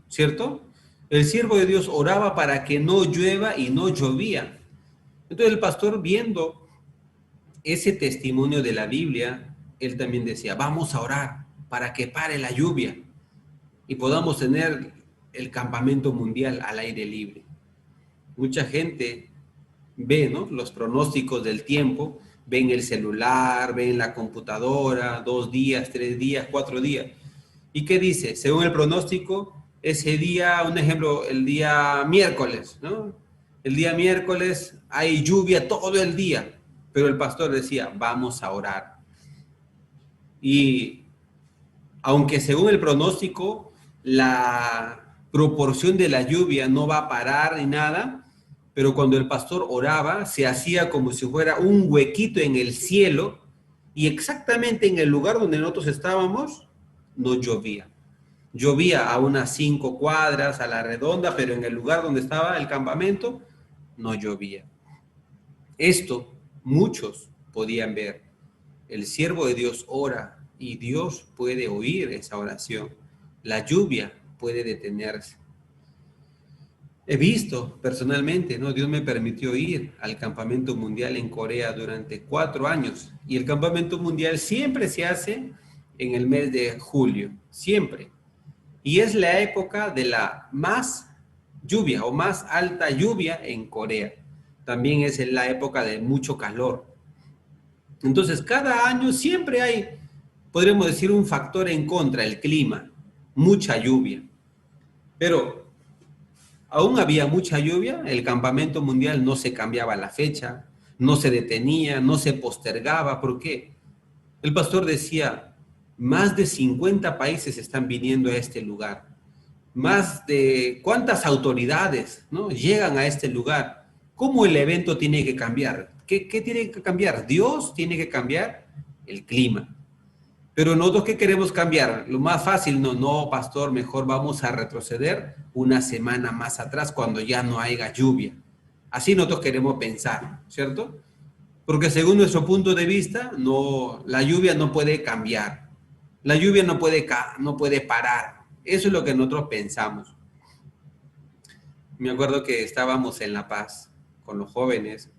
¿cierto? El siervo de Dios oraba para que no llueva y no llovía. Entonces el pastor, viendo ese testimonio de la Biblia, él también decía, vamos a orar para que pare la lluvia y podamos tener el campamento mundial al aire libre. Mucha gente ve, ¿no?, los pronósticos del tiempo, ven el celular, ven la computadora, 2 días, 3 días, 4 días. ¿Y qué dice? Según el pronóstico, ese día, un ejemplo, el día miércoles, ¿no? El día miércoles hay lluvia todo el día, pero el pastor decía, vamos a orar. Y aunque según el pronóstico, la proporción de la lluvia no va a parar ni nada, pero cuando el pastor oraba, se hacía como si fuera un huequito en el cielo y exactamente en el lugar donde nosotros estábamos, no llovía. Llovía a unas 5 cuadras a la redonda, pero en el lugar donde estaba el campamento, no llovía. Esto muchos podían ver. El siervo de Dios ora y Dios puede oír esa oración. La lluvia puede detenerse. He visto personalmente, ¿no? Dios me permitió ir al campamento mundial en Corea durante 4 años. Y el campamento mundial siempre se hace en el mes de julio, siempre. Y es la época de la más lluvia o más alta lluvia en Corea. También es la época de mucho calor. Entonces, cada año siempre hay, podríamos decir, un factor en contra, el clima, mucha lluvia. Pero aún había mucha lluvia, el campamento mundial no se cambiaba la fecha, no se detenía, no se postergaba. ¿Por qué? El pastor decía, más de 50 países están viniendo a este lugar. Más de cuántas autoridades, ¿no?, llegan a este lugar. ¿Cómo el evento tiene que cambiar? ¿Qué tiene que cambiar? Dios tiene que cambiar el clima. Pero nosotros, ¿qué queremos cambiar? Lo más fácil, no, pastor, mejor vamos a retroceder una semana más atrás cuando ya no haya lluvia. Así nosotros queremos pensar, ¿cierto? Porque según nuestro punto de vista, no, la lluvia no puede cambiar. La lluvia no puede parar. Eso es lo que nosotros pensamos. Me acuerdo que estábamos en La Paz con los jóvenes.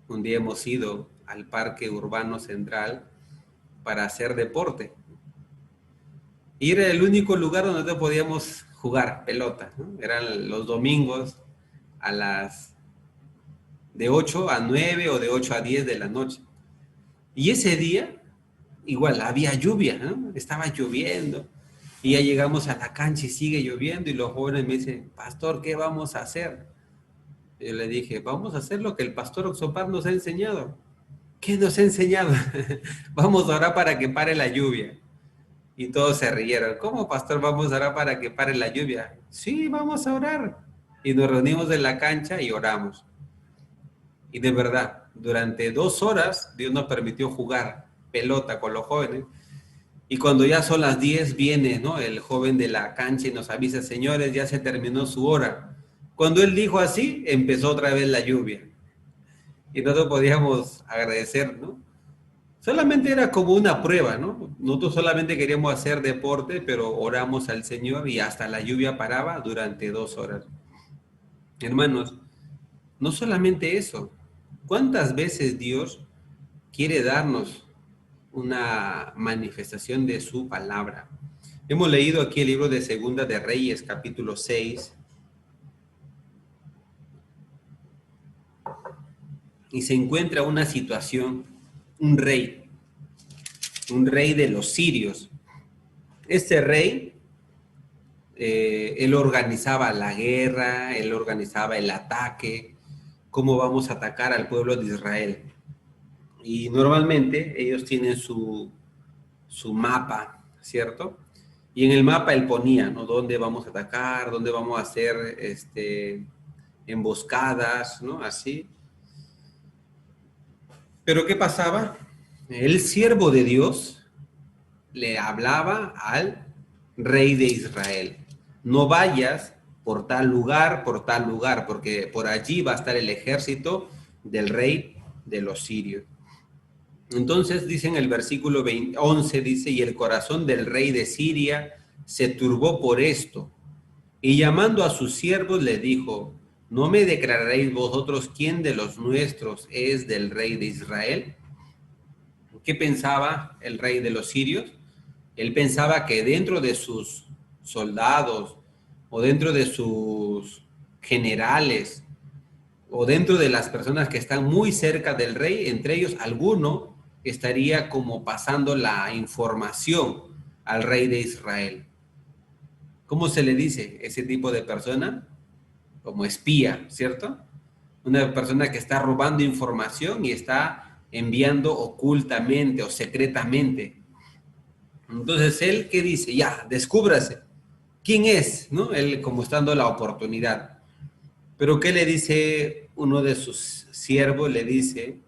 Un día hemos ido al Parque Urbano Central para hacer deporte. Y era el único lugar donde nosotros podíamos jugar pelota, ¿no? Eran los domingos a las de 8 a 9 o de 8 a 10 de la noche. Y ese día, igual, había lluvia, ¿no? Estaba lloviendo. Y ya llegamos a la cancha y sigue lloviendo y los jóvenes me dicen, pastor, ¿qué vamos a hacer? Y yo le dije, vamos a hacer lo que el pastor Oxopar nos ha enseñado. ¿Qué nos ha enseñado? Vamos a orar para que pare la lluvia. Y todos se rieron. ¿Cómo, pastor, vamos a orar para que pare la lluvia? Sí, vamos a orar. Y nos reunimos en la cancha y oramos. Y de verdad, durante 2 horas, Dios nos permitió jugar pelota con los jóvenes. Y cuando ya son las 10, viene, ¿no?, el joven de la cancha y nos avisa, señores, ya se terminó su hora. Cuando él dijo así, empezó otra vez la lluvia. Y nosotros podíamos agradecer, ¿no? Solamente era como una prueba, ¿no? Nosotros solamente queríamos hacer deporte, pero oramos al Señor y hasta la lluvia paraba durante 2 horas. Hermanos, no solamente eso. ¿Cuántas veces Dios quiere darnos una manifestación de su palabra? Hemos leído aquí el libro de Segunda de Reyes, capítulo 6, y se encuentra una situación, un rey de los sirios. Este rey, él organizaba la guerra, él organizaba el ataque, cómo vamos a atacar al pueblo de Israel. Y normalmente ellos tienen su mapa, ¿cierto? Y en el mapa él ponía, ¿no?, dónde vamos a atacar, dónde vamos a hacer emboscadas, ¿no? Así. Pero ¿qué pasaba? El siervo de Dios le hablaba al rey de Israel. No vayas por tal lugar, porque por allí va a estar el ejército del rey de los sirios. Entonces dice en el versículo 11, dice, y el corazón del rey de Siria se turbó por esto, Y llamando a sus siervos le dijo, ¿no me declararéis vosotros quién de los nuestros es del rey de Israel? ¿Qué pensaba el rey de los sirios? Él pensaba que dentro de sus soldados o dentro de sus generales o dentro de las personas que están muy cerca del rey, entre ellos alguno estaría como pasando la información al rey de Israel. ¿Cómo se le dice ese tipo de persona? Como espía, ¿cierto? Una persona que está robando información y está enviando ocultamente o secretamente. Entonces, él, ¿qué dice? Ya, descúbrase. ¿Quién es? ¿No? Él como está dando la oportunidad. Pero ¿qué le dice uno de sus siervos? Le dice,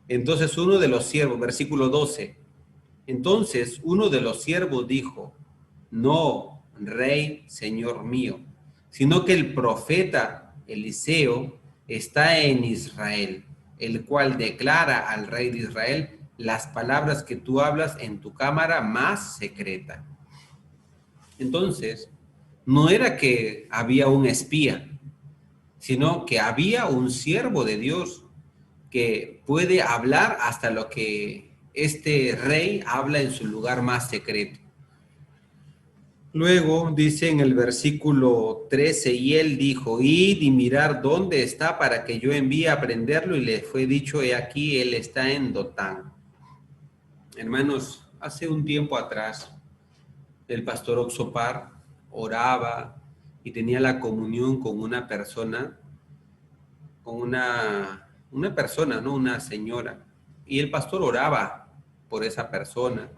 entonces uno de los siervos, versículo 12, entonces uno de los siervos dijo, no, rey, señor mío, sino que el profeta Eliseo está en Israel, el cual declara al rey de Israel las palabras que tú hablas en tu cámara más secreta. Entonces, no era que había un espía, sino que había un siervo de Dios que puede hablar hasta lo que este rey habla en su lugar más secreto. Luego dice en el versículo 13, y él dijo, id y mirar dónde está para que yo envíe a prenderlo, y le fue dicho, he aquí, él está en Dotán. Hermanos, hace un tiempo atrás, el pastor Oxopar oraba y tenía la comunión con una persona, con una persona, ¿no? Una señora. Y el pastor oraba por esa persona.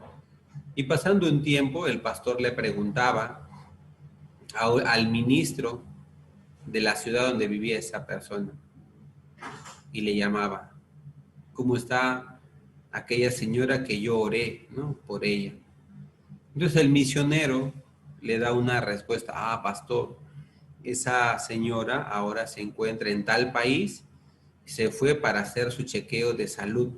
Y pasando un tiempo, el pastor le preguntaba al ministro de la ciudad donde vivía esa persona y le llamaba, ¿cómo está aquella señora que yo oré, ¿no? Por ella? Entonces el misionero le da una respuesta, pastor, esa señora ahora se encuentra en tal país, se fue para hacer su chequeo de salud.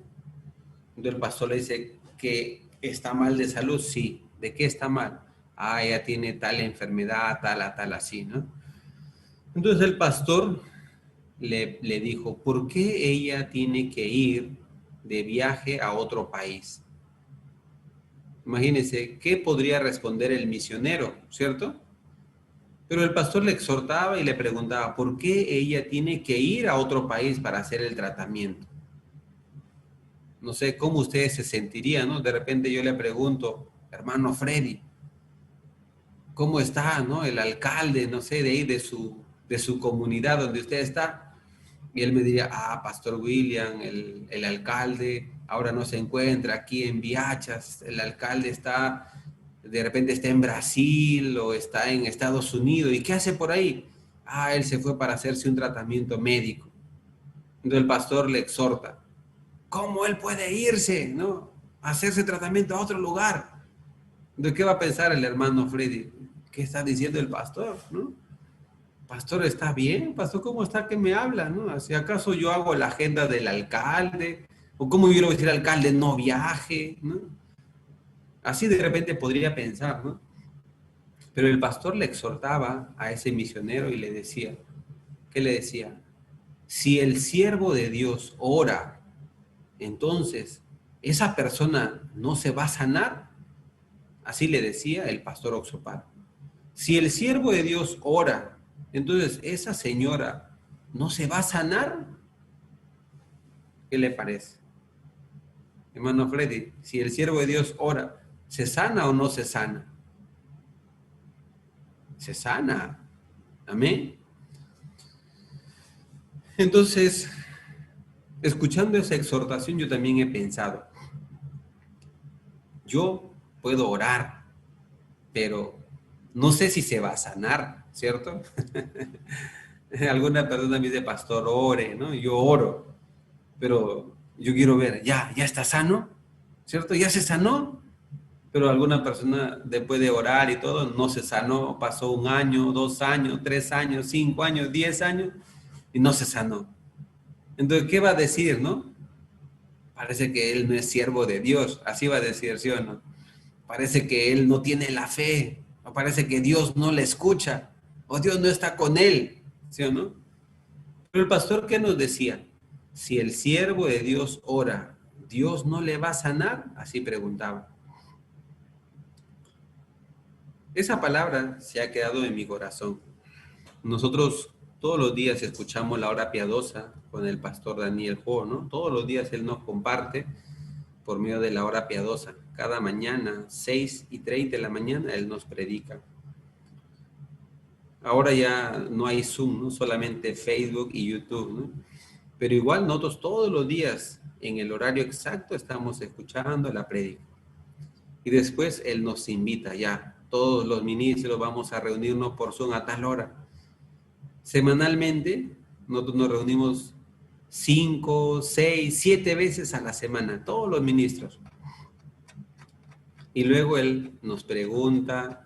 Entonces el pastor le dice que está mal de salud, sí. ¿De qué está mal? Ella tiene tal enfermedad, tal, así, ¿no? Entonces el pastor le dijo, ¿por qué ella tiene que ir de viaje a otro país? Imagínense, ¿qué podría responder el misionero, cierto? Pero el pastor le exhortaba y le preguntaba, ¿por qué ella tiene que ir a otro país para hacer el tratamiento? No sé cómo ustedes se sentirían, ¿no? De repente yo le pregunto, hermano Freddy, ¿cómo está, no? El alcalde, no sé, de ahí, de su comunidad donde usted está. Y él me diría, Pastor William, el alcalde ahora no se encuentra aquí en Viachas, el alcalde está, de repente está en Brasil o está en Estados Unidos. ¿Y qué hace por ahí? Él se fue para hacerse un tratamiento médico. Entonces el pastor le exhorta, ¿cómo él puede irse, no? A hacerse tratamiento a otro lugar. ¿De qué va a pensar el hermano Freddy? ¿Qué está diciendo el pastor, no? Pastor, ¿está bien? Pastor, ¿cómo está que me habla, no? Si acaso yo hago la agenda del alcalde, o cómo yo le voy a decir al alcalde no viaje, ¿no? Así de repente podría pensar, ¿no? Pero el pastor le exhortaba a ese misionero y le decía, ¿qué le decía? Si el siervo de Dios ora, entonces esa persona no se va a sanar. Así le decía el pastor Oxopar. Si el siervo de Dios ora, entonces esa señora no se va a sanar. ¿Qué le parece? Hermano Freddy, si el siervo de Dios ora, ¿se sana o no se sana? Se sana. Amén. Entonces, escuchando esa exhortación, yo también he pensado, yo puedo orar, pero no sé si se va a sanar, ¿cierto? Alguna persona me dice, pastor, ore, ¿no? Yo oro, pero yo quiero ver, ya está sano, ¿cierto? Ya se sanó, pero alguna persona después de orar y todo no se sanó, pasó 1 año, 2 años, 3 años, 5 años, 10 años y no se sanó. Entonces, ¿qué va a decir, no? Parece que él no es siervo de Dios, así va a decir, ¿sí o no? Parece que él no tiene la fe, o parece que Dios no le escucha, o Dios no está con él, ¿sí o no? Pero el pastor, ¿qué nos decía? Si el siervo de Dios ora, ¿Dios no le va a sanar? Así preguntaba. Esa palabra se ha quedado en mi corazón. Nosotros todos los días escuchamos la hora piadosa con el pastor Daniel Ho, ¿no? Todos los días él nos comparte por medio de la hora piadosa. Cada mañana, 6:30 de la mañana, él nos predica. Ahora ya no hay Zoom, ¿no? Solamente Facebook y YouTube, ¿no? Pero igual nosotros todos los días, en el horario exacto, estamos escuchando la prédica. Y después él nos invita ya, todos los ministros vamos a reunirnos por Zoom a tal hora. Semanalmente, nosotros nos reunimos 5, 6, 7 veces a la semana, todos los ministros. Y luego él nos pregunta,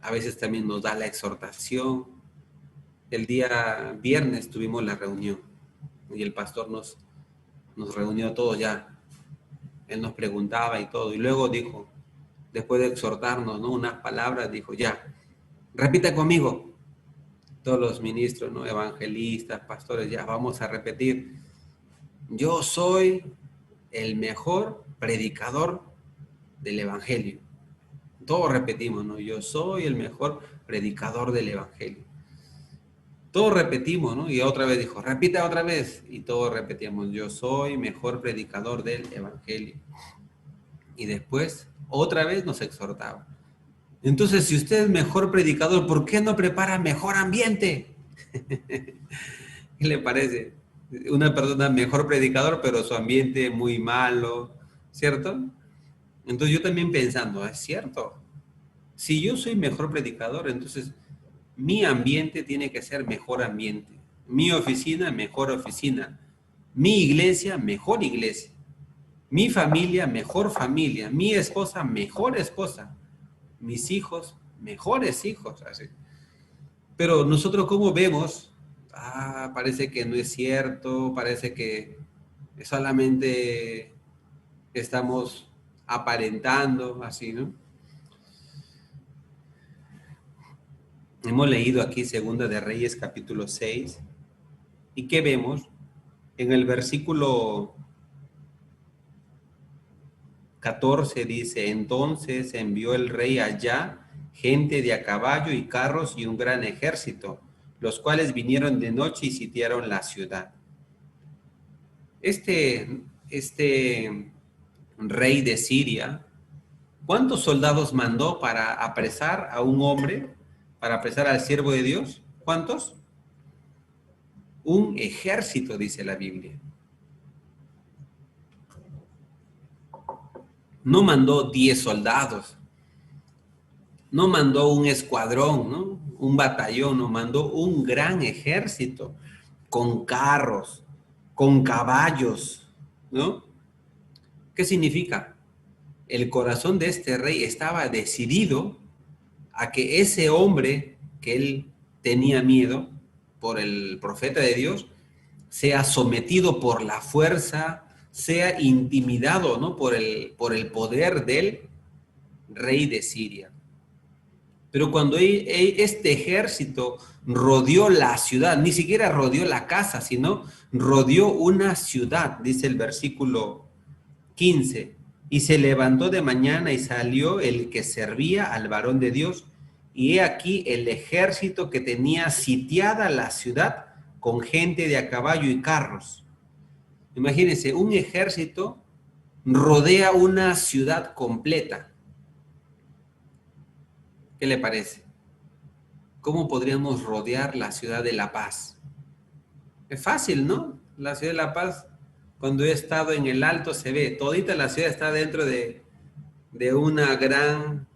a veces también nos da la exhortación. El día viernes tuvimos la reunión y el pastor nos reunió todos ya. Él nos preguntaba y todo. Y luego dijo, después de exhortarnos, ¿no? Unas palabras, dijo, ya, repita conmigo. Todos los ministros, ¿no? Evangelistas, pastores, ya vamos a repetir. Yo soy el mejor predicador del evangelio. Todos repetimos, ¿no? Yo soy el mejor predicador del evangelio. Todos repetimos, ¿no? Y otra vez dijo, repita otra vez. Y todos repetíamos, yo soy mejor predicador del evangelio. Y después, otra vez nos exhortaba. Entonces, si usted es mejor predicador, ¿por qué no prepara mejor ambiente? ¿Qué le parece? Una persona mejor predicador, pero su ambiente muy malo, ¿cierto? Entonces yo también pensando, es cierto. Si yo soy mejor predicador, entonces mi ambiente tiene que ser mejor ambiente. Mi oficina, mejor oficina. Mi iglesia, mejor iglesia. Mi familia, mejor familia. Mi esposa, mejor esposa. Mis hijos, mejores hijos. Así. Pero nosotros, ¿cómo vemos? Parece que no es cierto, parece que solamente estamos aparentando, así, ¿no? Hemos leído aquí Segunda de Reyes, capítulo 6, ¿y qué vemos? En el versículo 14 dice, entonces envió el rey allá gente de a caballo y carros y un gran ejército, los cuales vinieron de noche y sitiaron la ciudad. Este rey de Siria, ¿cuántos soldados mandó para apresar a un hombre, para apresar al siervo de Dios? ¿Cuántos? Un ejército, dice la Biblia. No mandó 10 soldados, no mandó un escuadrón, ¿no? Un batallón, no mandó un gran ejército con carros, con caballos, ¿no? ¿Qué significa? El corazón de este rey estaba decidido a que ese hombre que él tenía miedo por el profeta de Dios sea sometido por la fuerza, sea intimidado, ¿no? por el poder del rey de Siria. Pero cuando este ejército rodeó la ciudad, ni siquiera rodeó la casa, sino rodeó una ciudad, dice el versículo 15, y se levantó de mañana y salió el que servía al varón de Dios, y he aquí el ejército que tenía sitiada la ciudad con gente de a caballo y carros. Imagínense, un ejército rodea una ciudad completa. ¿Qué le parece? ¿Cómo podríamos rodear la ciudad de La Paz? Es fácil, ¿no? La ciudad de La Paz, cuando he estado en el alto, se ve, todita la ciudad está dentro de una gran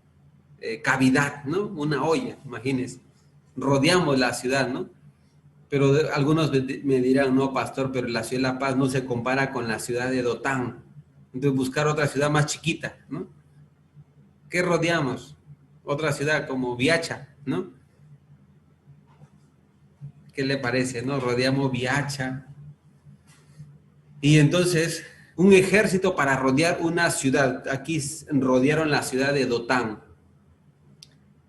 cavidad, ¿no? Una olla, imagínense. Rodeamos la ciudad, ¿no? Pero algunos me dirán, no, pastor, pero la ciudad de La Paz no se compara con la ciudad de Dotán. Entonces buscar otra ciudad más chiquita, ¿no? ¿Qué rodeamos? Otra ciudad como Viacha, ¿no? ¿Qué le parece, no? Rodeamos Viacha. Y entonces, un ejército para rodear una ciudad. Aquí rodearon la ciudad de Dotán.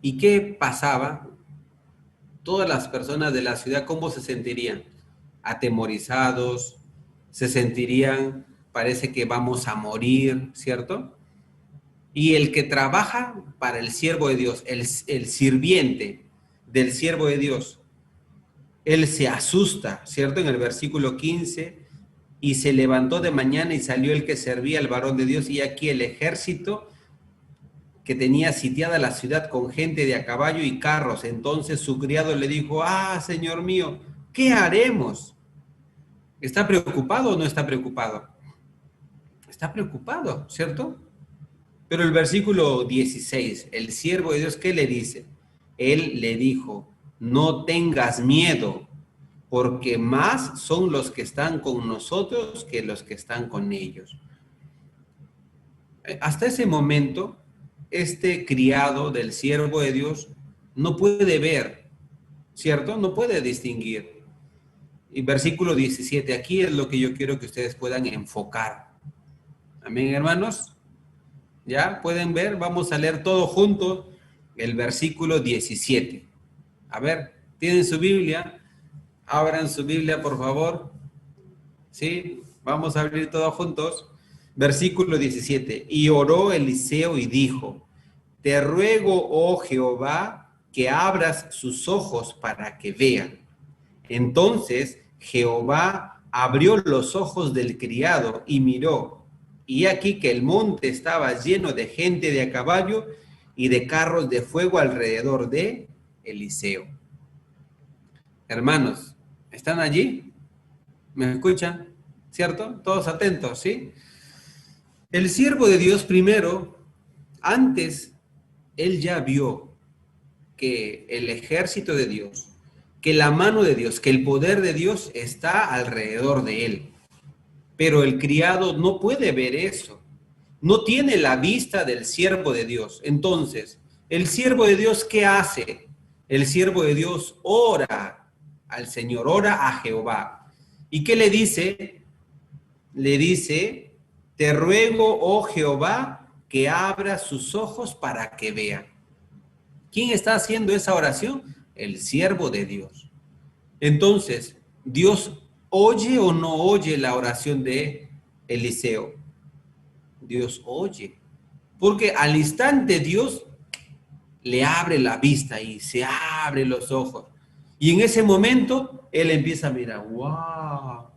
¿Y qué pasaba? todas las personas de la ciudad, ¿cómo se sentirían? Atemorizados, se sentirían, parece que vamos a morir, ¿cierto? Y el que trabaja para el siervo de Dios, el sirviente del siervo de Dios, él se asusta, ¿cierto? En el versículo 15, y se levantó de mañana y salió el que servía al varón de Dios, y aquí el ejército que tenía sitiada la ciudad con gente de a caballo y carros. Entonces su criado le dijo, señor mío, ¿qué haremos? ¿Está preocupado o no está preocupado? Está preocupado, ¿cierto? Pero el versículo 16, el siervo de Dios, ¿qué le dice? Él le dijo, no tengas miedo, porque más son los que están con nosotros que los que están con ellos. Hasta ese momento, este criado del siervo de Dios no puede ver, ¿cierto? No puede distinguir. Y versículo 17, aquí es lo que yo quiero que ustedes puedan enfocar. Amén, hermanos. ¿Ya? ¿Pueden ver? Vamos a leer todo junto el versículo 17. A ver, ¿tienen su Biblia? Abran su Biblia, por favor. ¿Sí? Vamos a abrir todos juntos. Versículo 17. Y oró Eliseo y dijo, te ruego, oh Jehová, que abras sus ojos para que vean. Entonces Jehová abrió los ojos del criado y miró, y aquí que el monte estaba lleno de gente de a caballo y de carros de fuego alrededor de Eliseo. Hermanos, ¿están allí? ¿Me escuchan? ¿Cierto? Todos atentos, ¿sí? El siervo de Dios primero, antes, él ya vio que el ejército de Dios, que la mano de Dios, que el poder de Dios está alrededor de él. Pero el criado no puede ver eso. No tiene la vista del siervo de Dios. Entonces, el siervo de Dios, ¿qué hace? El siervo de Dios ora al Señor, ora a Jehová. ¿Y qué le dice? Le dice, te ruego, oh Jehová, que abra sus ojos para que vea. ¿Quién está haciendo esa oración? El siervo de Dios. Entonces, ¿Dios oye o no oye la oración de Eliseo? Dios oye. Porque al instante Dios le abre la vista y se abre los ojos. Y en ese momento él empieza a mirar, wow,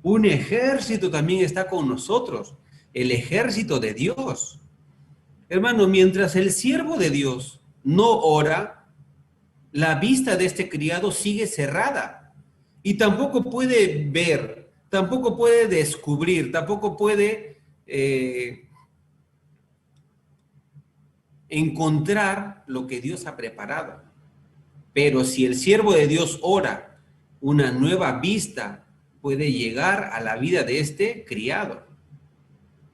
un ejército también está con nosotros, el ejército de Dios. Hermano, mientras el siervo de Dios no ora, la vista de este criado sigue cerrada y tampoco puede ver, tampoco puede descubrir, tampoco puede encontrar lo que Dios ha preparado. Pero si el siervo de Dios ora, una nueva vista puede llegar a la vida de este criado.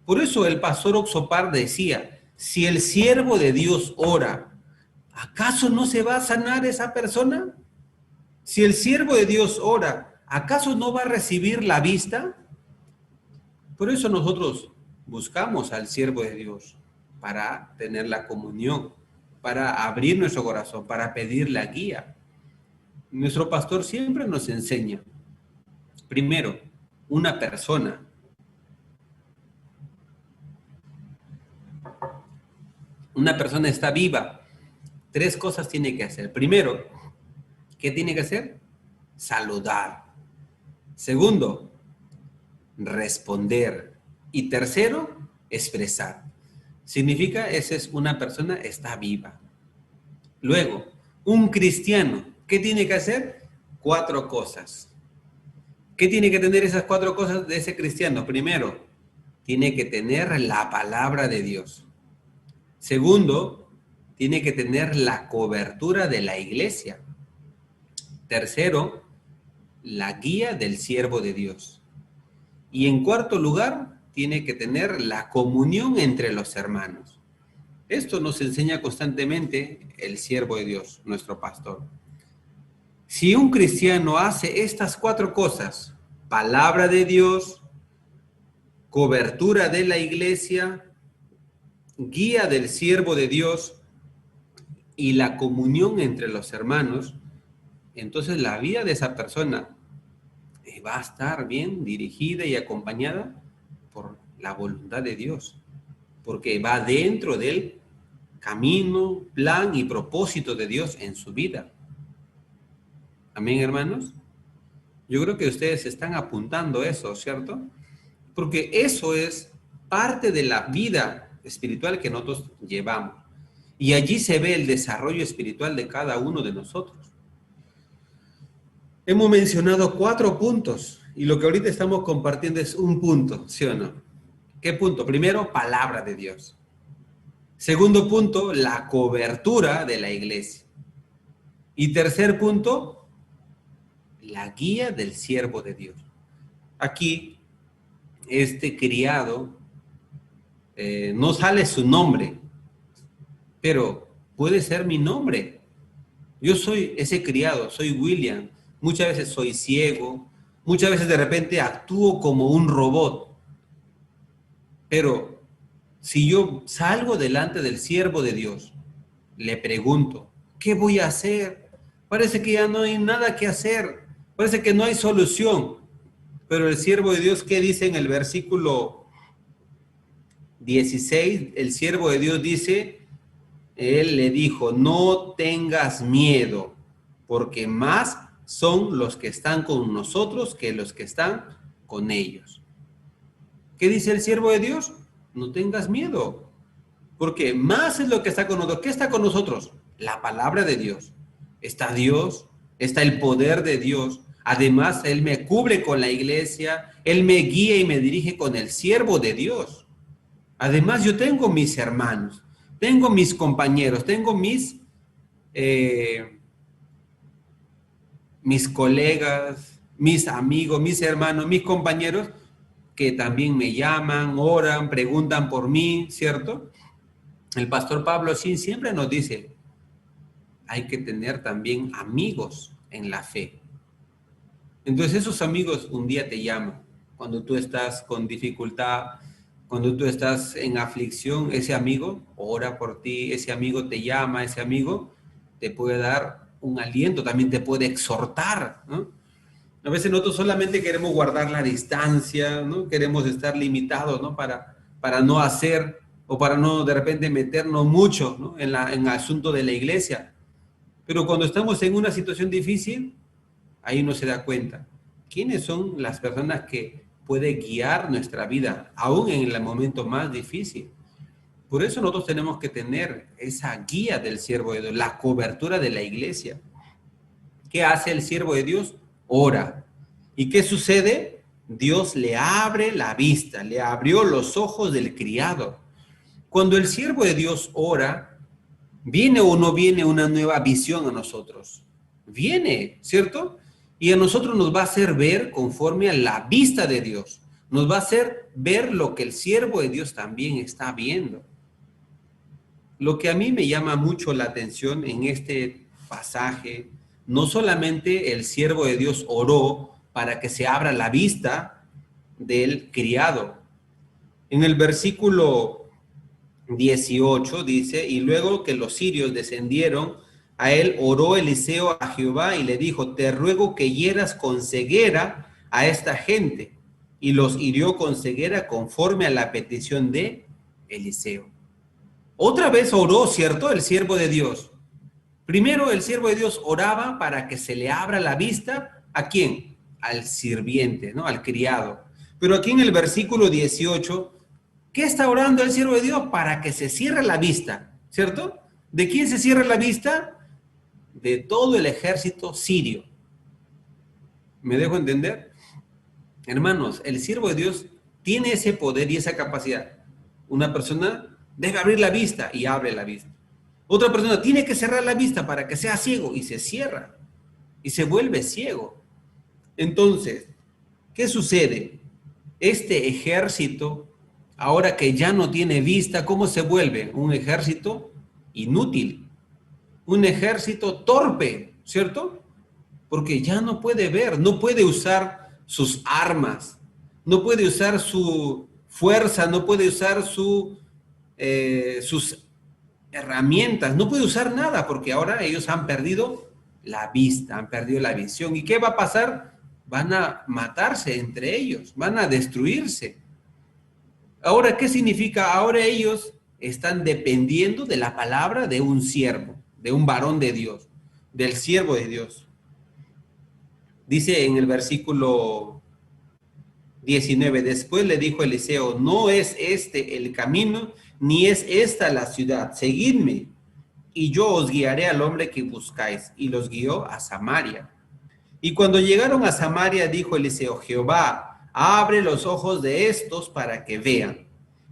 Por eso el pastor Oxopar decía, si el siervo de Dios ora, ¿acaso no se va a sanar esa persona? Si el siervo de Dios ora, ¿acaso no va a recibir la vista? Por eso nosotros buscamos al siervo de Dios, para tener la comunión, para abrir nuestro corazón, para pedir la guía. Nuestro pastor siempre nos enseña, primero, una persona está viva, 3 cosas tiene que hacer. Primero, ¿qué tiene que hacer? Saludar. Segundo, responder. Y tercero, expresar. Significa, esa es una persona, está viva. Luego, un cristiano, ¿qué tiene que hacer? 4 cosas. ¿Qué tiene que tener esas 4 cosas de ese cristiano? Primero, tiene que tener la palabra de Dios. Segundo, tiene que tener la cobertura de la iglesia. Tercero, la guía del siervo de Dios. Y en cuarto lugar, tiene que tener la comunión entre los hermanos. Esto nos enseña constantemente el siervo de Dios, nuestro pastor. Si un cristiano hace estas 4 cosas, palabra de Dios, cobertura de la iglesia, guía del siervo de Dios y la comunión entre los hermanos, entonces la vida de esa persona va a estar bien dirigida y acompañada por la voluntad de Dios, porque va dentro del camino, plan y propósito de Dios en su vida. Amén, hermanos. Yo creo que ustedes están apuntando eso, ¿cierto? Porque eso es parte de la vida espiritual que nosotros llevamos. Y allí se ve el desarrollo espiritual de cada uno de nosotros. Hemos mencionado 4 puntos y lo que ahorita estamos compartiendo es un punto, ¿sí o no? ¿Qué punto? Primero, palabra de Dios. Segundo punto, la cobertura de la iglesia. Y tercer punto, la guía del siervo de Dios. Aquí, este criado, no sale su nombre, pero puede ser mi nombre. Yo soy ese criado, soy William. Muchas veces soy ciego, muchas veces de repente actúo como un robot. Pero si yo salgo delante del siervo de Dios, le pregunto, ¿qué voy a hacer? Parece que ya no hay nada que hacer, parece que no hay solución. Pero el siervo de Dios, ¿qué dice en el versículo 16? El siervo de Dios dice, él le dijo, no tengas miedo, porque más son los que están con nosotros que los que están con ellos. ¿Qué dice el siervo de Dios? No tengas miedo, porque más es lo que está con nosotros. ¿Qué está con nosotros? La palabra de Dios. Está Dios, está el poder de Dios. Además, Él me cubre con la iglesia, Él me guía y me dirige con el siervo de Dios. Además, yo tengo mis hermanos, tengo mis compañeros, tengo mis colegas, mis amigos, mis hermanos, mis compañeros, que también me llaman, oran, preguntan por mí, ¿cierto? El pastor Pablo sí siempre nos dice, hay que tener también amigos en la fe. Entonces esos amigos un día te llaman, cuando tú estás con dificultad, cuando tú estás en aflicción, ese amigo ora por ti, ese amigo te llama, ese amigo te puede dar un aliento, también te puede exhortar, ¿no? A veces nosotros solamente queremos guardar la distancia, ¿no? Queremos estar limitados, ¿no? Para no hacer o para no de repente meternos mucho, ¿no? en el asunto de la iglesia. Pero cuando estamos en una situación difícil, ahí uno se da cuenta. ¿Quiénes son las personas que pueden guiar nuestra vida, aún en el momento más difícil? Por eso nosotros tenemos que tener esa guía del siervo de Dios, la cobertura de la iglesia. ¿Qué hace el siervo de Dios? Ora. ¿Y qué sucede? Dios le abre la vista, le abrió los ojos del criado. Cuando el siervo de Dios ora, ¿viene o no viene una nueva visión a nosotros? Viene, ¿cierto? Y a nosotros nos va a hacer ver conforme a la vista de Dios. Nos va a hacer ver lo que el siervo de Dios también está viendo. Lo que a mí me llama mucho la atención en este pasaje, no solamente el siervo de Dios oró para que se abra la vista del criado. En el versículo 18 dice, y luego que los sirios descendieron, a él oró Eliseo a Jehová y le dijo, te ruego que hieras con ceguera a esta gente. Y los hirió con ceguera conforme a la petición de Eliseo. Otra vez oró, ¿cierto? El siervo de Dios. Primero el siervo de Dios oraba para que se le abra la vista. ¿A quién? Al sirviente, ¿no? Al criado. Pero aquí en el versículo 18, ¿qué está orando el siervo de Dios? Para que se cierre la vista, ¿cierto? ¿De quién se cierra la vista? De todo el ejército sirio. ¿Me dejo entender? Hermanos, el siervo de Dios tiene ese poder y esa capacidad. Una persona debe abrir la vista y abre la vista. Otra persona tiene que cerrar la vista para que sea ciego y se cierra y se vuelve ciego. Entonces, ¿qué sucede? Este ejército, ahora que ya no tiene vista, ¿cómo se vuelve? Un ejército inútil, un ejército torpe, ¿cierto? Porque ya no puede ver, no puede usar sus armas, no puede usar su fuerza, no puede usar sus herramientas, no puede usar nada porque ahora ellos han perdido la vista, han perdido la visión. ¿Y qué va a pasar? Van a matarse entre ellos, van a destruirse. Ahora, ¿qué significa? Ahora ellos están dependiendo de la palabra de un siervo, de un varón de Dios, del siervo de Dios. Dice en el versículo 19, después le dijo Eliseo, no es este el camino, ni es esta la ciudad, seguidme, y yo os guiaré al hombre que buscáis. Y los guió a Samaria. Y cuando llegaron a Samaria, dijo Eliseo, Jehová, abre los ojos de estos para que vean.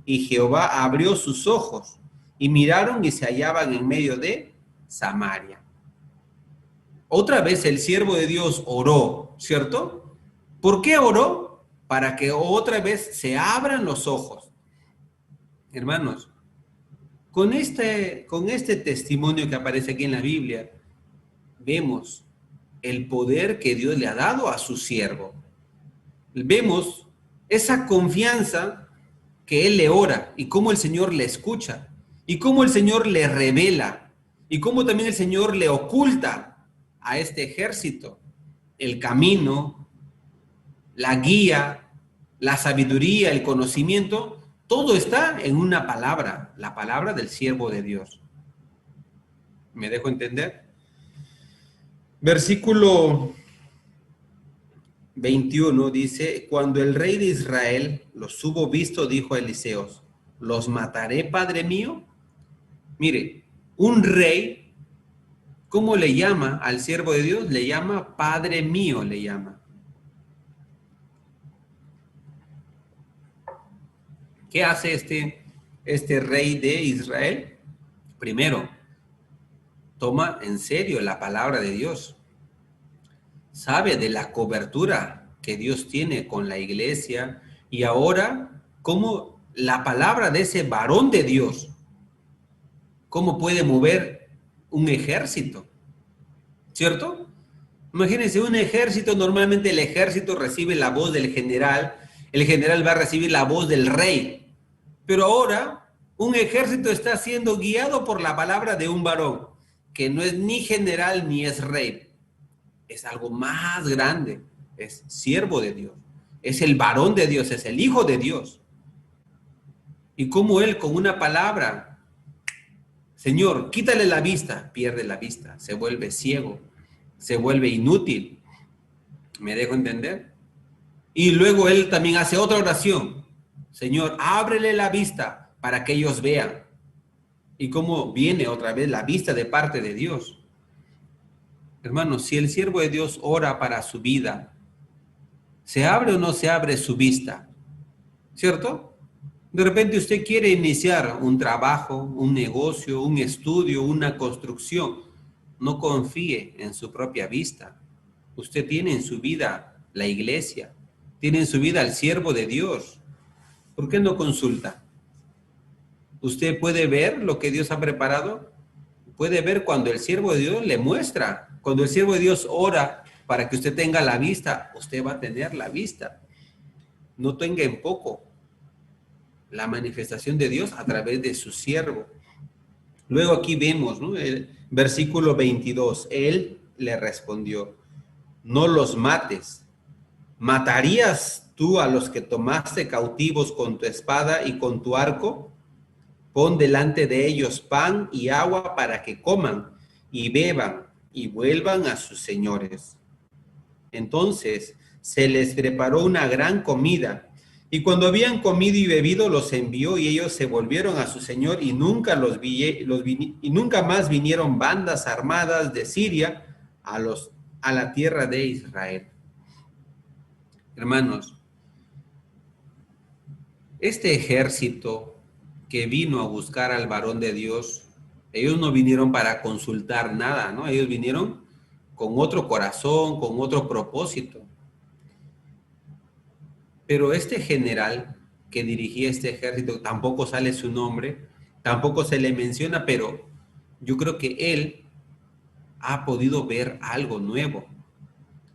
Y Jehová abrió sus ojos, y miraron y se hallaban en medio de Samaria. Otra vez el siervo de Dios oró, ¿cierto? ¿Por qué oró? Para que otra vez se abran los ojos. Hermanos, con este testimonio que aparece aquí en la Biblia, vemos el poder que Dios le ha dado a su siervo. Vemos esa confianza que él le ora y cómo el Señor le escucha y cómo el Señor le revela y cómo también el Señor le oculta a este ejército el camino, la guía, la sabiduría, el conocimiento. Todo está en una palabra, la palabra del siervo de Dios. ¿Me dejo entender? Versículo 21 dice, cuando el rey de Israel los hubo visto, dijo a Eliseo, ¿los mataré, padre mío? Mire, un rey, ¿cómo le llama al siervo de Dios? Le llama padre mío, le llama. ¿Qué hace este rey de Israel? Primero, toma en serio la palabra de Dios. Sabe de la cobertura que Dios tiene con la iglesia y ahora cómo la palabra de ese varón de Dios, cómo puede mover un ejército, ¿cierto? Imagínense un ejército, normalmente el ejército recibe la voz del general, el general va a recibir la voz del rey, pero ahora un ejército está siendo guiado por la palabra de un varón, que no es ni general ni es rey, es algo más grande, es siervo de Dios, es el varón de Dios, es el hijo de Dios. Y como él con una palabra, Señor, quítale la vista, pierde la vista, se vuelve ciego, se vuelve inútil. ¿Me dejo entender? Y luego él también hace otra oración. Señor, ábrele la vista para que ellos vean. Y cómo viene otra vez la vista de parte de Dios. Hermanos, si el siervo de Dios ora para su vida, ¿se abre o no se abre su vista? ¿Cierto? De repente usted quiere iniciar un trabajo, un negocio, un estudio, una construcción. No confíe en su propia vista. Usted tiene en su vida la iglesia, tiene en su vida al siervo de Dios. ¿Por qué no consulta? Usted puede ver lo que Dios ha preparado, puede ver cuando el siervo de Dios le muestra, cuando el siervo de Dios ora para que usted tenga la vista, usted va a tener la vista. No tenga en poco la manifestación de Dios a través de su siervo. Luego aquí vemos, ¿no? El versículo 22, él le respondió, no los mates. ¿Matarías tú a los que tomaste cautivos con tu espada y con tu arco? Pon delante de ellos pan y agua para que coman y beban y vuelvan a sus señores. Entonces se les preparó una gran comida y cuando habían comido y bebido los envió y ellos se volvieron a su señor y nunca nunca más vinieron bandas armadas de Siria a la tierra de Israel. Hermanos, este ejército que vino a buscar al varón de Dios, ellos no vinieron para consultar nada, ¿no? Ellos vinieron con otro corazón, con otro propósito. Pero este general que dirigía este ejército, tampoco sale su nombre, tampoco se le menciona, pero yo creo que él ha podido ver algo nuevo,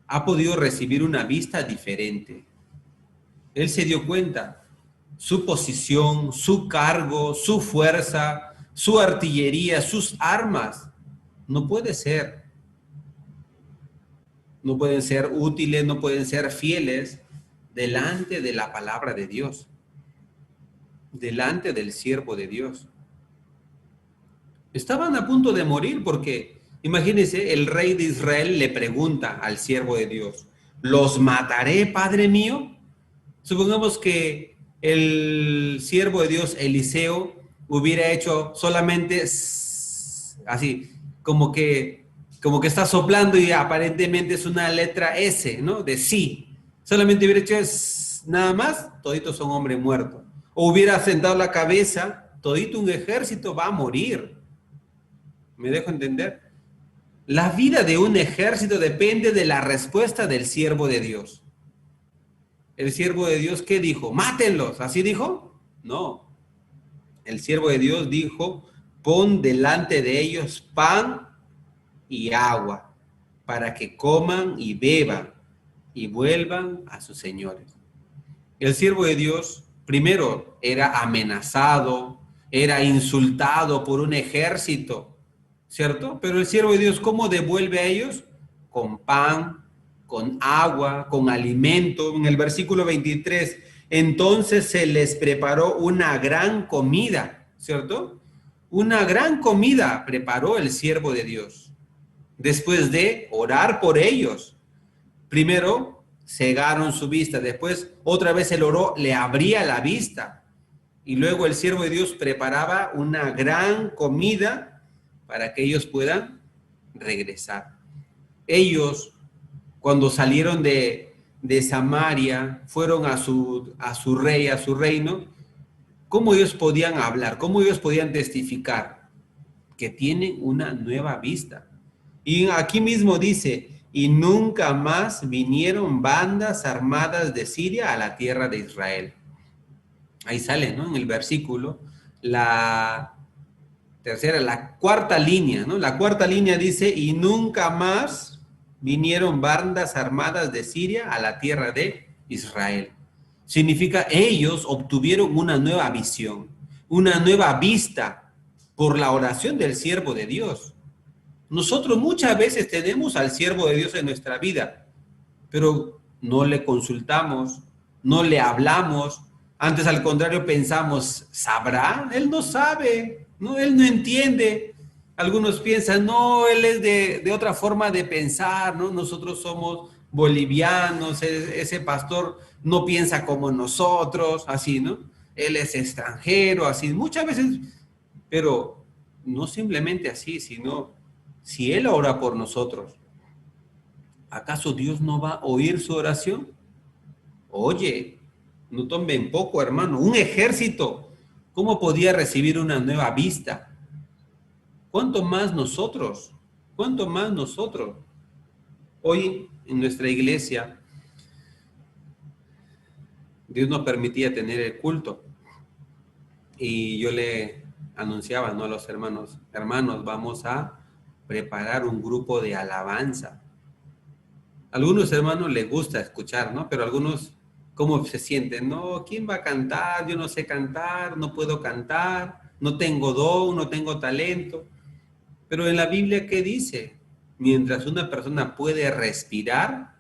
ha podido recibir una vista diferente. Él se dio cuenta, su posición, su cargo, su fuerza, su artillería, sus armas, no puede ser no pueden ser útiles, no pueden ser fieles delante de la palabra de Dios, delante del siervo de Dios. Estaban a punto de morir porque, imagínense, el rey de Israel le pregunta al siervo de Dios, ¿los mataré, padre mío? Supongamos que el siervo de Dios, Eliseo, hubiera hecho solamente así, como que está soplando y aparentemente es una letra S, ¿no? De sí. Solamente hubiera hecho nada más, toditos son hombres muertos. O hubiera sentado la cabeza, todito un ejército va a morir. ¿Me dejo entender? La vida de un ejército depende de la respuesta del siervo de Dios. El siervo de Dios, ¿qué dijo? ¡Mátenlos! ¿Así dijo? No. El siervo de Dios dijo, pon delante de ellos pan y agua, para que coman y beban y vuelvan a sus señores. El siervo de Dios, primero, era amenazado, era insultado por un ejército, ¿cierto? Pero el siervo de Dios, ¿cómo devuelve a ellos? Con pan, con agua, con alimento. En el versículo 23, entonces se les preparó una gran comida, ¿cierto? Una gran comida preparó el siervo de Dios. Después de orar por ellos, primero cegaron su vista, después otra vez el oro le abría la vista y luego el siervo de Dios preparaba una gran comida para que ellos puedan regresar. Ellos, cuando salieron de Samaria, fueron a su rey, a su reino, ¿cómo ellos podían hablar? ¿Cómo ellos podían testificar? Que tienen una nueva vista. Y aquí mismo dice, y nunca más vinieron bandas armadas de Siria a la tierra de Israel. Ahí sale, ¿no? En el versículo, la cuarta línea, ¿no? La cuarta línea dice, y nunca más vinieron bandas armadas de Siria a la tierra de Israel. Significa, ellos obtuvieron una nueva visión, una nueva vista por la oración del siervo de Dios. Nosotros muchas veces tenemos al siervo de Dios en nuestra vida, pero no le consultamos, no le hablamos. Antes, al contrario, pensamos, ¿sabrá? Él no sabe, ¿no? Él no entiende. Algunos piensan, no, él es de otra forma de pensar, ¿no? Nosotros somos bolivianos, ese pastor no piensa como nosotros, así, ¿no? Él es extranjero, así, muchas veces, pero no simplemente así, sino si él ora por nosotros, ¿acaso Dios no va a oír su oración? Oye, no tomen poco, hermano. Un ejército, ¿cómo podía recibir una nueva vista? ¿Cuánto más nosotros? ¿Cuánto más nosotros? Hoy en nuestra iglesia, Dios nos permitía tener el culto. Y yo le anunciaba, ¿no?, a los hermanos, vamos a preparar un grupo de alabanza. A algunos hermanos les gusta escuchar, ¿no? Pero algunos, ¿cómo se sienten? No, ¿quién va a cantar? Yo no sé cantar, no puedo cantar, no tengo don, no tengo talento. Pero en la Biblia, ¿qué dice? Mientras una persona puede respirar,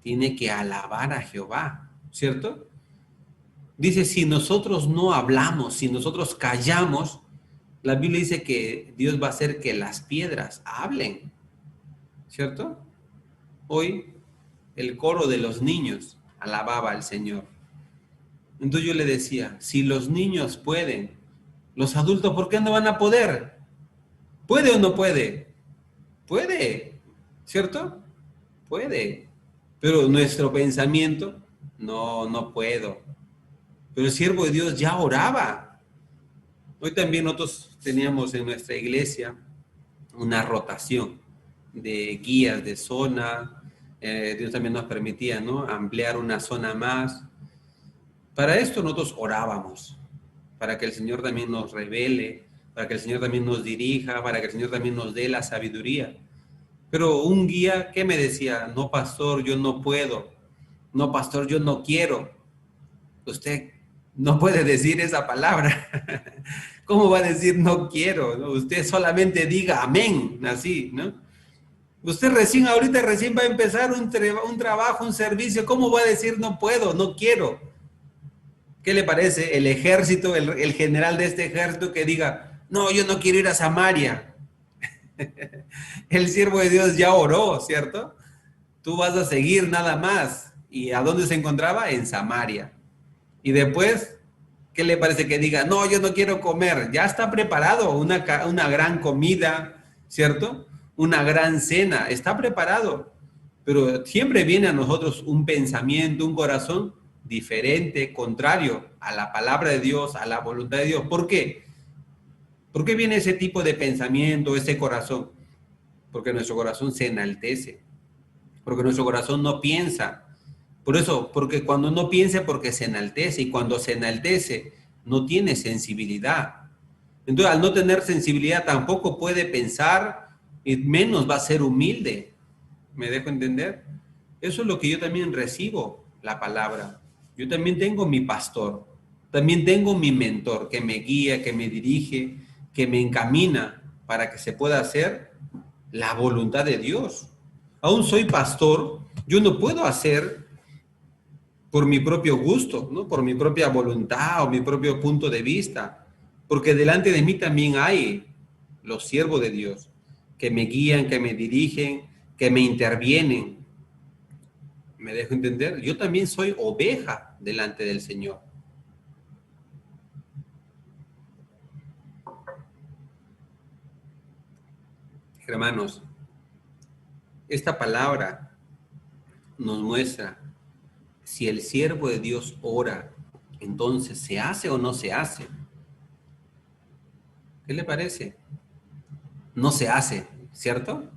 tiene que alabar a Jehová, ¿cierto? Dice, si nosotros no hablamos, si nosotros callamos, la Biblia dice que Dios va a hacer que las piedras hablen, ¿cierto? Hoy el coro de los niños alababa al Señor. Entonces yo le decía, si los niños pueden, los adultos, ¿por qué no van a poder? ¿Puede o no puede? Puede, ¿cierto? Puede. Pero nuestro pensamiento, no puedo. Pero el siervo de Dios ya oraba. Hoy también nosotros teníamos en nuestra iglesia una rotación de guías de zona. Dios también nos permitía, ¿no?, ampliar una zona más. Para esto nosotros orábamos, para que el Señor también nos revele, para que el Señor también nos dirija, para que el Señor también nos dé la sabiduría. Pero un guía, ¿qué me decía? No, pastor, yo no puedo. No, pastor, yo no quiero. Usted no puede decir esa palabra. ¿Cómo va a decir no quiero? ¿No? Usted solamente diga amén, así, ¿no? Usted recién va a empezar un trabajo, un servicio. ¿Cómo va a decir no puedo, no quiero? ¿Qué le parece el ejército, el general de este ejército que diga, no, yo no quiero ir a Samaria? El siervo de Dios ya oró, ¿cierto? Tú vas a seguir nada más. ¿Y a dónde se encontraba? En Samaria. Y después, ¿qué le parece que diga? No, yo no quiero comer. Ya está preparado una gran comida, ¿cierto? Una gran cena. Está preparado. Pero siempre viene a nosotros un pensamiento, un corazón diferente, contrario a la palabra de Dios, a la voluntad de Dios. ¿Por qué? ¿Por qué viene ese tipo de pensamiento, ese corazón? Porque nuestro corazón se enaltece, porque nuestro corazón no piensa. Por eso, porque cuando no piensa, porque se enaltece, y cuando se enaltece, no tiene sensibilidad. Entonces, al no tener sensibilidad, tampoco puede pensar, y menos va a ser humilde. ¿Me dejo entender? Eso es lo que yo también recibo, la palabra. Yo también tengo mi pastor, también tengo mi mentor que me guía, que me dirige, que me encamina para que se pueda hacer la voluntad de Dios. Aún soy pastor, yo no puedo hacer por mi propio gusto, ¿no? Por mi propia voluntad o mi propio punto de vista, porque delante de mí también hay los siervos de Dios que me guían, que me dirigen, que me intervienen. ¿Me dejo entender? Yo también soy oveja delante del Señor. Hermanos, esta palabra nos muestra si el siervo de Dios ora, entonces ¿se hace o no se hace? ¿Qué le parece? No se hace, ¿cierto?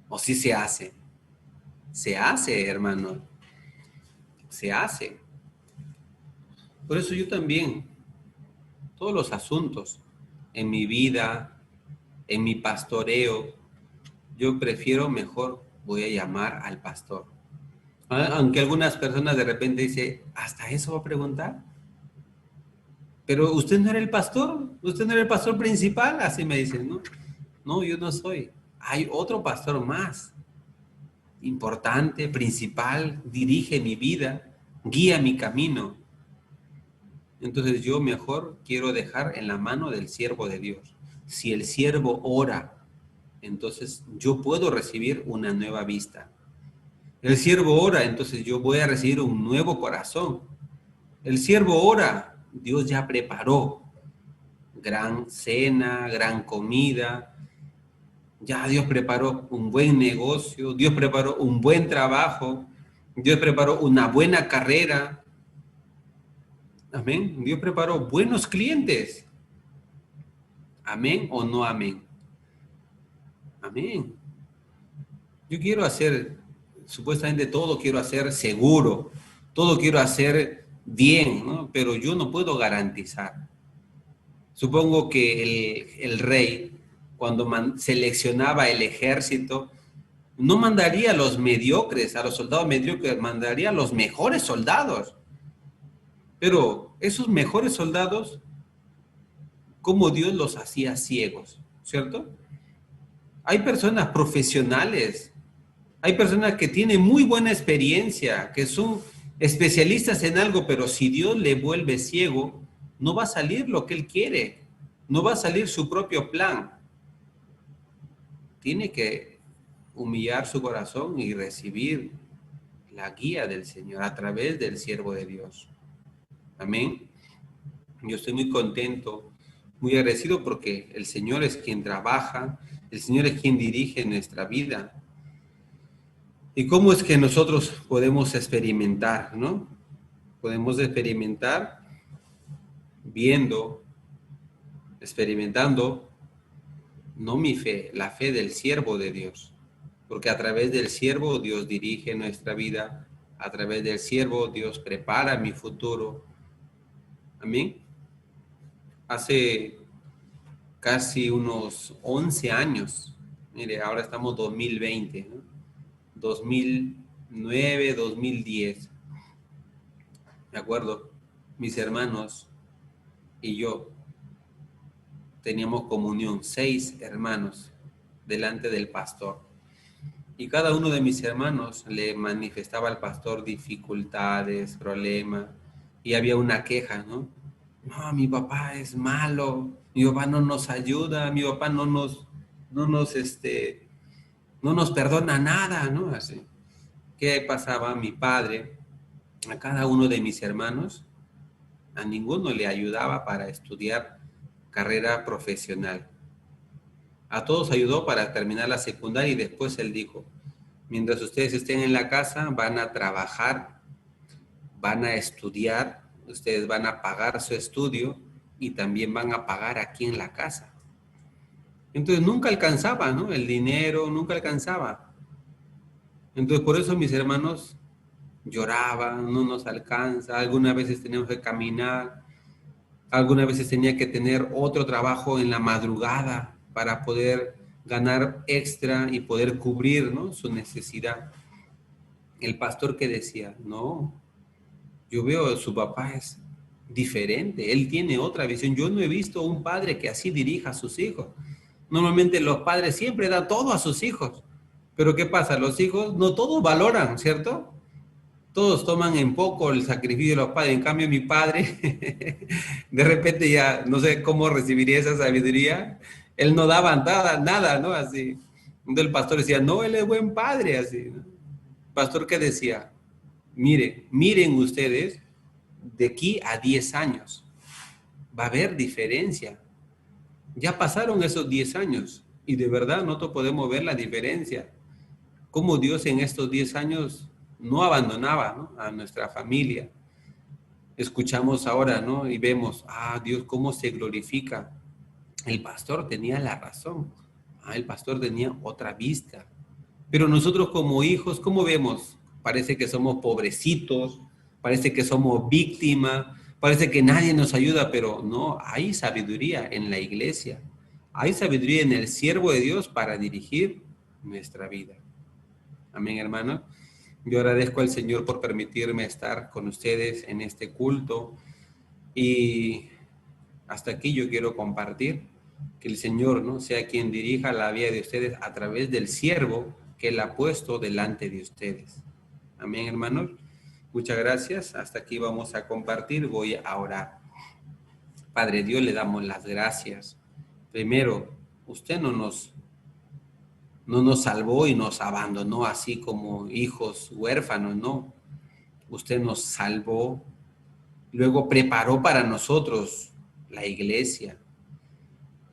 ¿O sí se hace? Se hace, hermano, se hace. Por eso yo también, todos los asuntos en mi vida, en mi pastoreo, yo prefiero mejor, voy a llamar al pastor. Aunque algunas personas de repente dicen, ¿hasta eso va a preguntar? Pero usted no era el pastor, usted no era el pastor principal, así me dicen, ¿no? No, yo no soy. Hay otro pastor más importante, principal, dirige mi vida, guía mi camino. Entonces yo mejor quiero dejar en la mano del siervo de Dios. Si el siervo ora, entonces yo puedo recibir una nueva vista. El siervo ora, entonces yo voy a recibir un nuevo corazón. El siervo ora, Dios ya preparó gran cena, gran comida. Ya Dios preparó un buen negocio, Dios preparó un buen trabajo, Dios preparó una buena carrera. Amén. Dios preparó buenos clientes. Amén o no amén. Amén. Yo quiero hacer, supuestamente todo quiero hacer seguro, todo quiero hacer bien, ¿no? Pero yo no puedo garantizar. Supongo que el rey, cuando seleccionaba el ejército, no mandaría a los mediocres, a los soldados mediocres, mandaría a los mejores soldados. Pero esos mejores soldados, ¿cómo Dios los hacía ciegos? ¿Cierto? Hay personas profesionales, hay personas que tienen muy buena experiencia, que son especialistas en algo, pero si Dios le vuelve ciego, no va a salir lo que él quiere, no va a salir su propio plan. Tiene que humillar su corazón y recibir la guía del Señor a través del siervo de Dios. Amén. Yo estoy muy contento, muy agradecido porque el Señor es quien trabaja, el Señor es quien dirige nuestra vida. ¿Y cómo es que nosotros podemos experimentar, no? Podemos experimentar viendo, experimentando, no mi fe, la fe del siervo de Dios. Porque a través del siervo Dios dirige nuestra vida, a través del siervo Dios prepara mi futuro. Amén. Hace casi unos 11 años, mire, ahora estamos 2020, ¿no? 2009, 2010. Me acuerdo, mis hermanos y yo teníamos comunión, 6 hermanos delante del pastor. Y cada uno de mis hermanos le manifestaba al pastor dificultades, problemas, y había una queja, ¿no? No, mi papá es malo, mi papá no nos ayuda, mi papá no nos, no nos perdona nada, ¿no? Así. ¿Qué pasaba? Mi padre, a cada uno de mis hermanos, a ninguno le ayudaba para estudiar carrera profesional. A todos ayudó para terminar la secundaria y después él dijo, mientras ustedes estén en la casa, van a trabajar, van a estudiar, ustedes van a pagar su estudio y también van a pagar aquí en la casa. Entonces nunca alcanzaba, ¿no? El dinero nunca alcanzaba. Entonces por eso mis hermanos lloraban, no nos alcanza, algunas veces tenemos que caminar, algunas veces tenía que tener otro trabajo en la madrugada para poder ganar extra y poder cubrir, ¿no?, su necesidad. El pastor que decía, no, yo veo su papá es diferente, él tiene otra visión. Yo no he visto un padre que así dirija a sus hijos. Normalmente los padres siempre dan todo a sus hijos, pero ¿qué pasa? Los hijos no todos valoran, ¿cierto? Todos toman en poco el sacrificio de los padres. En cambio, mi padre, de repente ya no sé cómo recibiría esa sabiduría. Él no daba nada, nada, ¿no? Así. Entonces el pastor decía, no, él es buen padre, así, ¿no? Pastor que decía, miren ustedes, de aquí a 10 años va a haber diferencia. Ya pasaron esos 10 años y de verdad nosotros podemos ver la diferencia. Cómo Dios en estos 10 años no abandonaba, ¿no?, a nuestra familia. Escuchamos ahora, ¿no?, y vemos, Dios cómo se glorifica. El pastor tenía la razón. El pastor tenía otra vista. Pero nosotros como hijos, ¿cómo vemos? Parece que somos pobrecitos, parece que somos víctimas, parece que nadie nos ayuda, pero no, hay sabiduría en la iglesia. Hay sabiduría en el siervo de Dios para dirigir nuestra vida. Amén, hermano. Yo agradezco al Señor por permitirme estar con ustedes en este culto y hasta aquí yo quiero compartir que el Señor, ¿no?, sea quien dirija la vida de ustedes a través del siervo que Él ha puesto delante de ustedes. Amén, hermanos. Muchas gracias. Hasta aquí vamos a compartir. Voy a orar. Padre Dios, le damos las gracias. Primero, usted no nos salvó y nos abandonó así como hijos huérfanos, no. Usted nos salvó, luego preparó para nosotros la iglesia.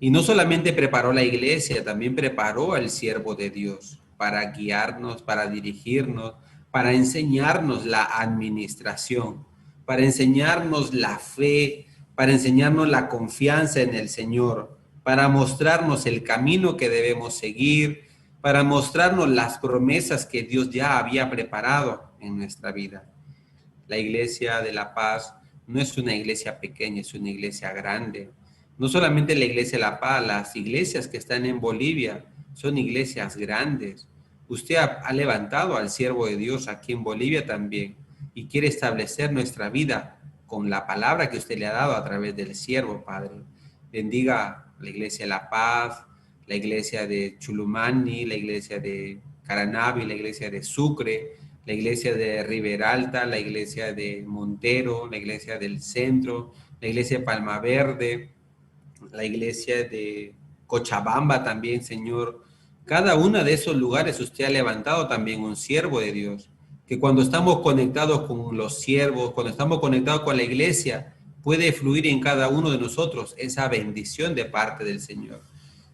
Y no solamente preparó la iglesia, también preparó al siervo de Dios para guiarnos, para dirigirnos, para enseñarnos la administración, para enseñarnos la fe, para enseñarnos la confianza en el Señor, para mostrarnos el camino que debemos seguir, para mostrarnos las promesas que Dios ya había preparado en nuestra vida. La Iglesia de la Paz no es una iglesia pequeña, es una iglesia grande. No solamente la Iglesia de la Paz, las iglesias que están en Bolivia son iglesias grandes. Usted ha levantado al siervo de Dios aquí en Bolivia también y quiere establecer nuestra vida con la palabra que usted le ha dado a través del siervo, Padre. Bendiga la Iglesia de la Paz, la Iglesia de Chulumani, la Iglesia de Caranavi, la Iglesia de Sucre, la Iglesia de Riberalta, la Iglesia de Montero, la Iglesia del Centro, la Iglesia de Palma Verde, la Iglesia de Cochabamba también, Señor. Cada uno de esos lugares usted ha levantado también un siervo de Dios, que cuando estamos conectados con los siervos, cuando estamos conectados con la iglesia, puede fluir en cada uno de nosotros esa bendición de parte del Señor.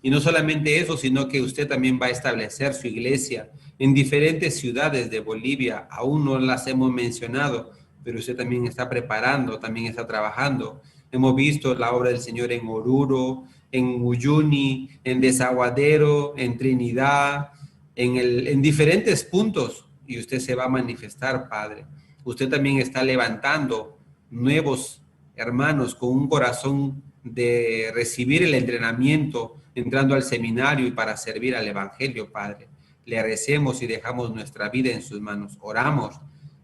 Y no solamente eso, sino que usted también va a establecer su iglesia en diferentes ciudades de Bolivia. Aún no las hemos mencionado, pero usted también está preparando, también está trabajando. Hemos visto la obra del Señor en Oruro, en Uyuni, en Desaguadero, en Trinidad, en diferentes puntos. Y usted se va a manifestar, Padre. Usted también está levantando nuevos hermanos con un corazón de recibir el entrenamiento, entrando al seminario y para servir al Evangelio, Padre. Le agradecemos y dejamos nuestra vida en sus manos. Oramos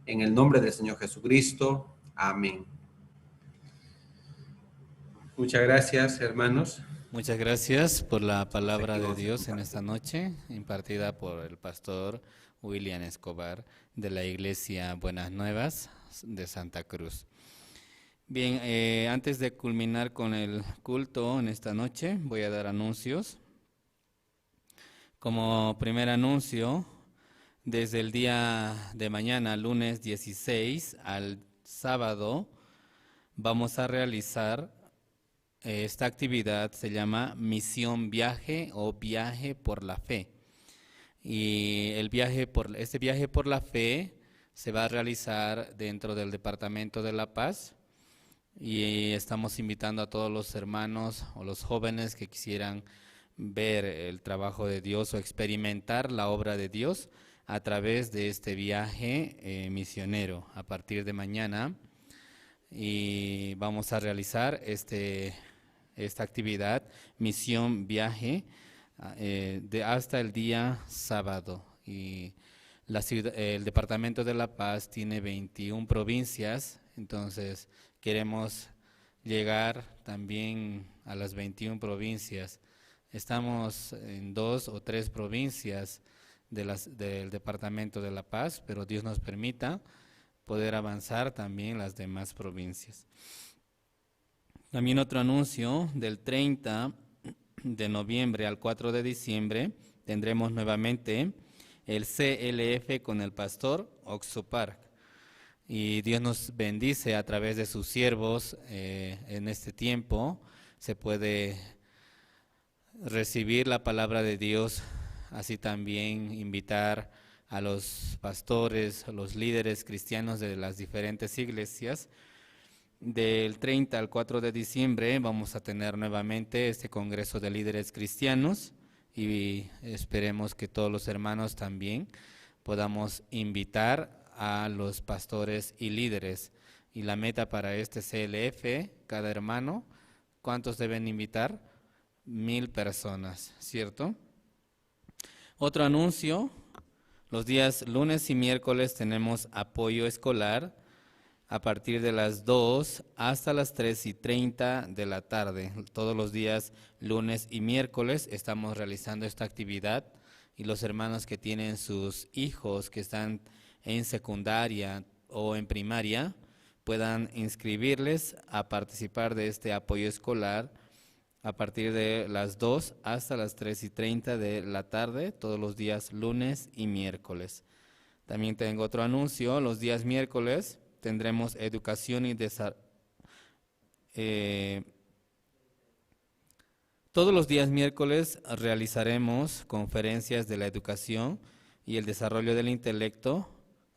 en el nombre del Señor Jesucristo. Amén. Muchas gracias, hermanos. Muchas gracias por la palabra de Dios en esta noche, impartida por el pastor William Escobar de la Iglesia Buenas Nuevas de Santa Cruz. Bien, antes de culminar con el culto en esta noche, voy a dar anuncios. Como primer anuncio, desde el día de mañana, lunes 16 al sábado, vamos a realizar esta actividad, se llama Misión Viaje o Viaje por la Fe. Y este viaje por la fe se va a realizar dentro del Departamento de La Paz y estamos invitando a todos los hermanos o los jóvenes que quisieran ver el trabajo de Dios o experimentar la obra de Dios a través de este viaje misionero a partir de mañana. Y vamos a realizar esta actividad, misión viaje, hasta el día sábado. Y el Departamento de La Paz tiene 21 provincias, entonces queremos llegar también a las 21 provincias. Estamos en 2 o 3 provincias del Departamento de La Paz, pero Dios nos permita poder avanzar también las demás provincias. También otro anuncio, del 30 de noviembre al 4 de diciembre tendremos nuevamente el CLF con el pastor Oxopark. Y Dios nos bendice a través de sus siervos en este tiempo. Se puede recibir la palabra de Dios, así también invitar a los pastores, a los líderes cristianos de las diferentes iglesias. Del 30 al 4 de diciembre vamos a tener nuevamente este Congreso de Líderes Cristianos y esperemos que todos los hermanos también podamos invitar a los pastores y líderes. Y la meta para este CLF, cada hermano, ¿cuántos deben invitar? 1000 personas, ¿cierto? Otro anuncio, los días lunes y miércoles tenemos apoyo escolar a partir de las 2 hasta las 3:30 de la tarde. Todos los días, lunes y miércoles, estamos realizando esta actividad y los hermanos que tienen sus hijos que están en secundaria o en primaria puedan inscribirles a participar de este apoyo escolar a partir de las 2 hasta las 3:30 de la tarde, todos los días lunes y miércoles. También tengo otro anuncio, los días miércoles tendremos educación y desarrollo. Todos los días miércoles realizaremos conferencias de la educación y el desarrollo del intelecto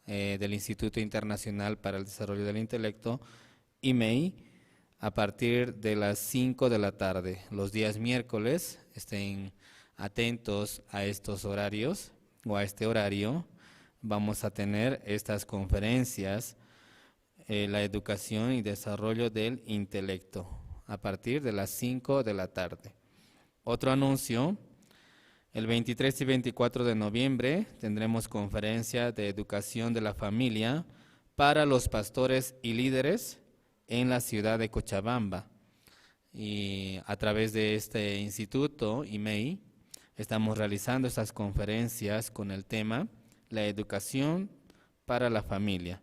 del Instituto Internacional para el Desarrollo del Intelecto, IMEI, a partir de las 5 de la tarde. Los días miércoles, estén atentos a estos horarios o a este horario. Vamos a tener estas conferencias, la educación y desarrollo del intelecto, a partir de las 5 de la tarde. Otro anuncio, el 23 y 24 de noviembre tendremos conferencia de educación de la familia para los pastores y líderes en la ciudad de Cochabamba. Y a través de este instituto, IMEI, estamos realizando estas conferencias con el tema la educación para la familia.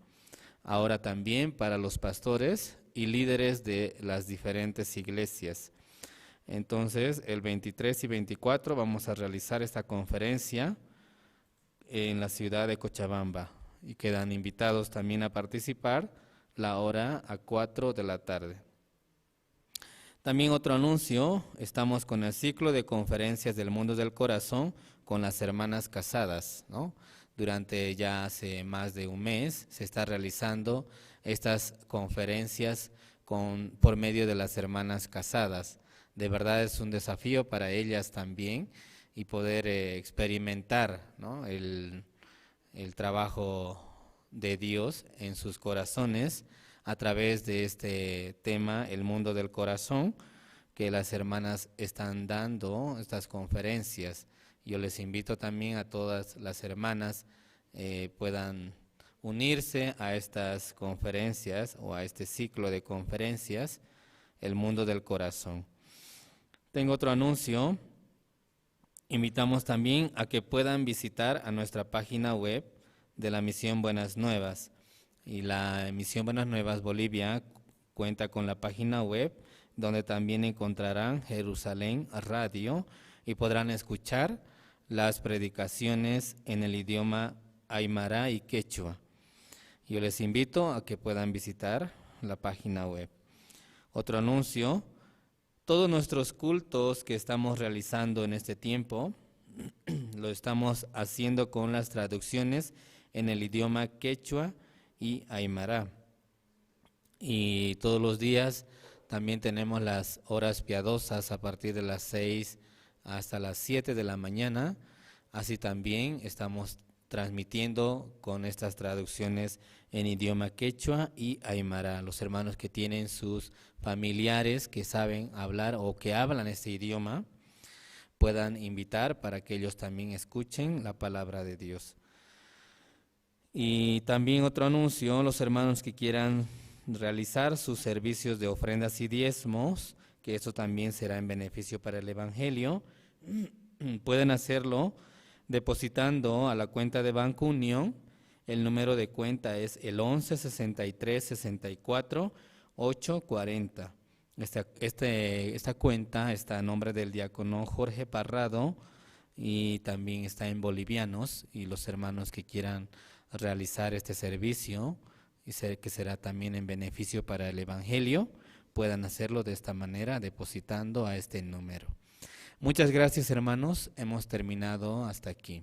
Ahora también para los pastores y líderes de las diferentes iglesias. Entonces, el 23 y 24 vamos a realizar esta conferencia en la ciudad de Cochabamba y quedan invitados también a participar la hora a 4 de la tarde. También otro anuncio, estamos con el ciclo de conferencias del mundo del corazón con las hermanas casadas, ¿no? Durante ya hace más de un mes se está realizando estas conferencias por medio de las hermanas casadas. De verdad es un desafío para ellas también y poder experimentar, ¿no?, el trabajo de Dios en sus corazones a través de este tema, el mundo del corazón, que las hermanas están dando estas conferencias. Yo les invito también a todas las hermanas puedan unirse a estas conferencias o a este ciclo de conferencias, el mundo del corazón. Tengo otro anuncio. Invitamos también a que puedan visitar a nuestra página web de la Misión Buenas Nuevas. Y la Misión Buenas Nuevas Bolivia cuenta con la página web donde también encontrarán Jerusalén Radio y podrán escuchar las predicaciones en el idioma aymara y quechua. Yo les invito a que puedan visitar la página web. Otro anuncio: todos nuestros cultos que estamos realizando en este tiempo lo estamos haciendo con las traducciones en el idioma quechua y aymara. Y todos los días también tenemos las horas piadosas a partir de las 6 hasta las 7 de la mañana. Así también estamos transmitiendo con estas traducciones en idioma quechua y aymara. Los hermanos que tienen sus familiares que saben hablar o que hablan este idioma puedan invitar para que ellos también escuchen la palabra de Dios. Y también otro anuncio: los hermanos que quieran realizar sus servicios de ofrendas y diezmos, que eso también será en beneficio para el Evangelio, pueden hacerlo depositando a la cuenta de Banco Unión. El número de cuenta es el 11 63 64 840. Esta cuenta está a nombre del diácono Jorge Parrado y también está en bolivianos, y los hermanos que quieran realizar este servicio, y que será también en beneficio para el Evangelio, puedan hacerlo de esta manera, depositando a este número. Muchas gracias, hermanos. Hemos terminado hasta aquí.